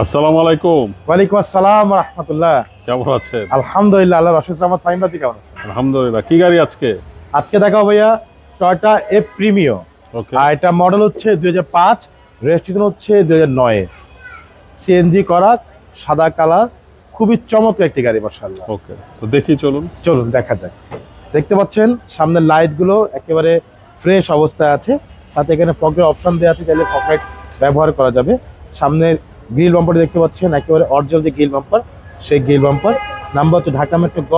আসসালামু আলাইকুম। ওয়ালাইকুম আসসালাম ওয়া রাহমাতুল্লাহ। কেমন আছেন? আলহামদুলিল্লাহ, আল্লাহর অশেষ রহমত। ফাইন ভাই কেমন আছেন? আলহামদুলিল্লাহ। কি গাড়ি আজকে? আজকে দেখাও ভাইয়া টয়োটা এফ প্রিমিও। ওকে। আর এটা মডেল হচ্ছে 2005, রেজিস্ট্রেশন হচ্ছে 2009 এ। সিএনজি করা, সাদা কালার, খুবই চমৎকার একটি গাড়ি মাশাআল্লাহ। ওকে, তো দেখি চলুন। চলুন দেখা যাক। দেখতে পাচ্ছেন সামনের লাইটগুলো একেবারে ফ্রেশ অবস্থায় আছে, সাথে এখানে ফগের অপশন দেওয়া আছে, চাইলে ফগ লাইট ব্যবহার করা যাবে। সামনের গ্রিল বাম্পার দেখতে পাচ্ছেন একেবারে অরিজিনাল যে গ্রিল বাম্পার, সেই গ্রিল বাম্পার। নাম্বার হচ্ছে ঢাকা মেট্রো গ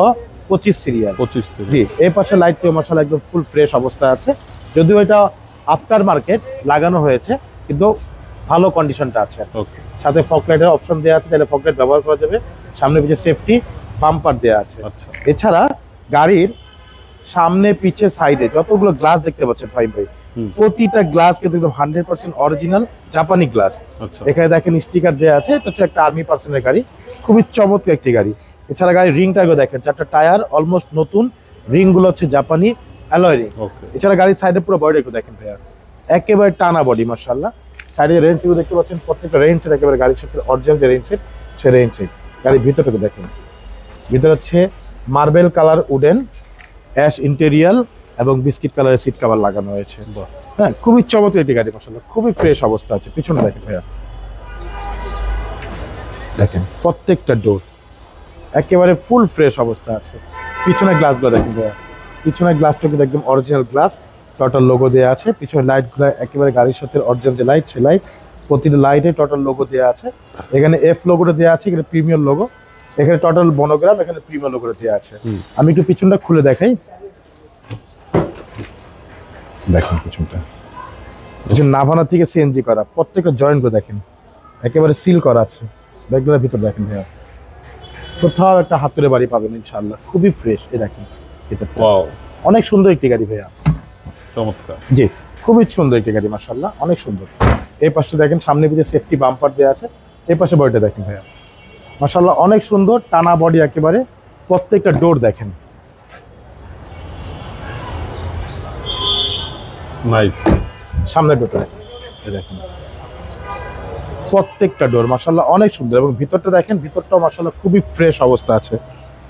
25 সিরিয়াল। 25 থেকে। জি, এই পাশে লাইটটিও মাশাআল্লাহ একদম ফুল ফ্রেশ অবস্থায় আছে, যদিও এটা আফটার মার্কেট লাগানো হয়েছে, কিন্তু ভালো কন্ডিশনটা আছে। ওকে। সাথে ফগ লাইটের অপশন দেওয়া আছে, চাইলে ফগ লাইট ব্যবহার করা যাবে। সামনে পিছে সেফটি বাম্পার দেওয়া আছে। আচ্ছা। এছাড়া গাড়ির সামনে পিছে সাইডে যতগুলো গ্লাস দেখতে পাচ্ছেন ভাই, প্রতিটা গ্লাস কিন্তু 100% অরিজিনাল জাপানি গ্লাস। আচ্ছা। এখানে দেখেন স্টিকার দেওয়া আছে, এটা হচ্ছে একটা আর্মি পার্সনের গাড়ি, খুবই চমৎকার একটি গাড়ি। এছাড়া গাড়ির রিংটাকে দেখেন, চারটা টায়ার অলমোস্ট নতুন, রিংগুলো হচ্ছে জাপানি অ্যালয় রিং। এছাড়া গাড়ির সাইডে পুরো বডিটা একটু দেখেন ভাইয়া, একেবারে টানা বডি মাশাআল্লাহ। সাইডে রেঞ্জ সেট দেখতে পাচ্ছেন, প্রত্যেকটা রেঞ্জ সেট একেবারে গাড়ির সাথে অরিজিনাল যে রেঞ্জ সেট, সেই রেঞ্জ সেট। গাড়ির ভিতরটাকে দেখেন, ভিতরে হচ্ছে মার্বেল কালার উডেন, অ্যাশ ইন্টেরিয়াল এবং বিস্কিট কালারের সিট কভার লাগানো হয়েছে। হ্যাঁ, খুবই চমৎকার একটি গাড়ি মাশাআল্লাহ, খুবই ফ্রেশ অবস্থা আছে। পিছনে দেখেন ভাইয়া, দেখেন প্রত্যেকটা ডোর একেবারে ফুল ফ্রেশ অবস্থা আছে। পিছনের গ্লাসগুলো দেখেন ভাইয়া, পিছনের গ্লাসটা কিন্তু একদম অরিজিনাল গ্লাস, টোটাল লোগো দেওয়া আছে। পিছনের লাইটগুলো একেবারে গাড়ির সাথে অরিজিনাল যে লাইট, সেই লাইট, প্রতিটা লাইটে টোটাল লোগো দেওয়া আছে। এখানে এফ লোগোটা দেওয়া আছে, এখানে প্রিমিয়াম লোগো, এখানে টোটাল মনোগ্রাম, এখানে প্রিমিয়াম লোগোটা দেওয়া আছে। আমি একটু পিছনটা খুলে দেখাই, দেখেন পিছনটা নাভানা থেকে সিএনজি করা, প্রত্যেকটা জয়েন্টগুলো দেখেন একেবারে সিল করা আছে। ব্যাগগুলোর ভিতর দেখেন ভাইয়া, কোথাও একটা হাতুড়ে বাড়ি পাবেন ইনশাআল্লাহ, খুবই ফ্রেশ। এই দেখেন ভিতরটা, অনেক সুন্দর একটি গাড়ি ভাইয়া, চমৎকার। জি, খুবই সুন্দর একটি গাড়ি মাশাআল্লাহ, অনেক সুন্দর। এই পাশটা দেখেন, সামনে পিছে সেফটি বাম্পার দেওয়া আছে। এই পাশে বডিটা দেখেন ভাইয়া, মাশাআল্লাহ অনেক সুন্দর, টানা বডি একেবারে। প্রত্যেকটা ডোর দেখেন, নাইস। সামনের ডোরটা দেখেন, প্রত্যেকটা ডোর মাশাআল্লাহ অনেক সুন্দর। এবং ভিতরটা দেখেন, ভিতরটাও মাশাআল্লাহ খুবই ফ্রেশ অবস্থা আছে।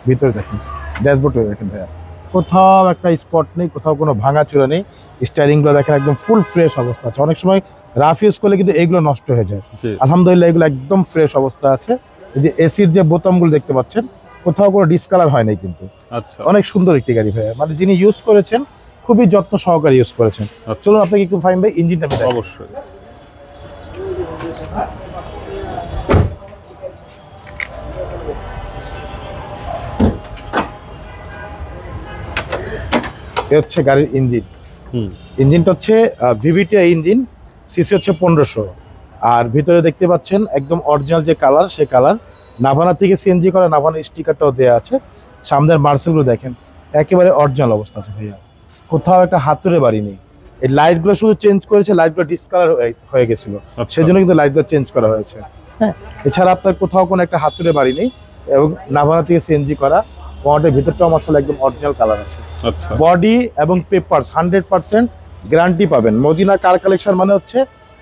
ভিতরে দেখেন, ড্যাশবোর্ডটা দেখেন ভাইয়া, কোথাও একটা স্পট নেই, কোথাও কোনো ভাঙাচোরা নেই। স্টারিংগুলো দেখেন একদম ফুল ফ্রেশ অবস্থা আছে। অনেক সময় রাফ ইউজ করলে কিন্তু এগুলো নষ্ট হয়ে যায়, আলহামদুলিল্লাহ এগুলো একদম ফ্রেশ অবস্থা আছে। এই যে এসির যে বোতামগুলো দেখতে পাচ্ছেন, কোথাও কোনো ডিসকালার হয় নাই কিন্তু। আচ্ছা, অনেক সুন্দর একটি গাড়ি ভাইয়া, মানে যিনি ইউজ করেছেন খুবই যত্ন সহকারে ইউজ করেছেন। চলুন আপনাকে একটু ফাইন ভাই ইঞ্জিনটা দেখাই। অবশ্যই। এ হচ্ছে গাড়ির ইঞ্জিন। ইঞ্জিনটা হচ্ছে ভিভিটি ইঞ্জিন, সিসি হচ্ছে 1500। আর ভিতরে দেখতে পাচ্ছেন একদম অরিজিনাল যে কালার, সে কালার। নাভানা থেকে সিএনজি করা, নাভানা স্টিকারটাও দেওয়া আছে। সামনের মার্সেলগুলো দেখেন একেবারে অরিজিনাল অবস্থা আছে ভাইয়া, কোথাও একটা হাতুড়ে বাড়ি নেই। এই লাইটগুলো শুধু চেঞ্জ করেছে, লাইটগুলো ডিসকালার হয়ে গেছিল, সেজন্য কিন্তু লাইটগুলো চেঞ্জ করা হয়েছে। হ্যাঁ, এছাড়া আপনার কোথাও কোনো একটা হাতুড়ে বাড়ি নেই। এবং নাভানা থেকে সিএনজি করা, বডির ভিতরটাও মাশাআল্লাহ একদম অরিজিনাল কালার আছে। আচ্ছা, বডি এবং পেপারস 100% গ্যারান্টি পাবেন। মদিনা কার কালেকশন মানে হচ্ছে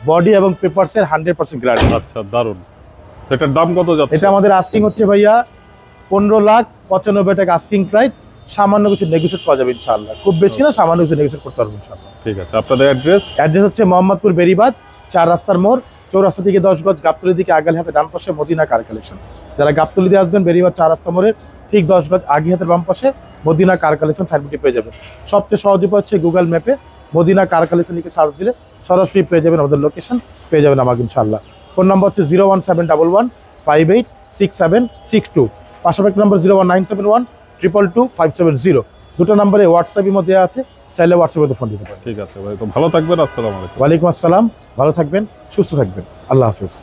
বডি এবং পেপারসের 100% গ্যারান্টি। আচ্ছা, দারুন। তো এটার দাম কত যাচ্ছে? এটা আমাদের আস্কিং হচ্ছে ভাইয়া 15,95,000 টাকা আস্কিং প্রাইস। সামান্য কিছু নেগোশিয়েট করা যাবে ইনশাআল্লাহ, খুব বেশি না, সামান্য কিছু নেগোশিয়েট করতে পারবো ইনশাআল্লাহ। ঠিক আছে, আপনাদের অ্যাড্রেস? অ্যাড্রেস হচ্ছে মোহাম্মদপুর বেরিবাদ 4 রাস্তার মোড়, চৌরাস্তা থেকে 10 গজ, গাবতলী দিকে আগাল হাতে ডান পাশে মদিনা কার কালেকশন। যারা গাবতলী দিয়ে আসবেন, বেরিবাদ 4 রাস্তা মোড়ের ঠিক 10 গজ আগে হাতের বাম পাশে মদিনা কার কালেকশন সাইনবোর্ডটি পেয়ে যাবেন। সবচেয়ে সহজ উপায় হচ্ছে গুগল ম্যাপে মদিনা কার কালেকশন লিখে সার্চ দিলে সরাসরি পেয়ে যাবেন, আমাদের লোকেশন পেয়ে যাবেন আমাকে ইনশাআল্লাহ। ফোন নম্বর হচ্ছে 01711586762। পাশাপাশি নম্বর 01971222570। দুটো নম্বরে হোয়াটসঅ্যাপ ইমো দেওয়া আছে, চাইলে হোয়াটসঅ্যাপে ফোন দিতে পারেন। ঠিক আছে ভাই, তো ভালো থাকবেন। আসসালামু আলাইকুম। ওয়ালাইকুম আসসালাম, ভালো থাকবেন, সুস্থ থাকবেন, আল্লাহ হাফেজ।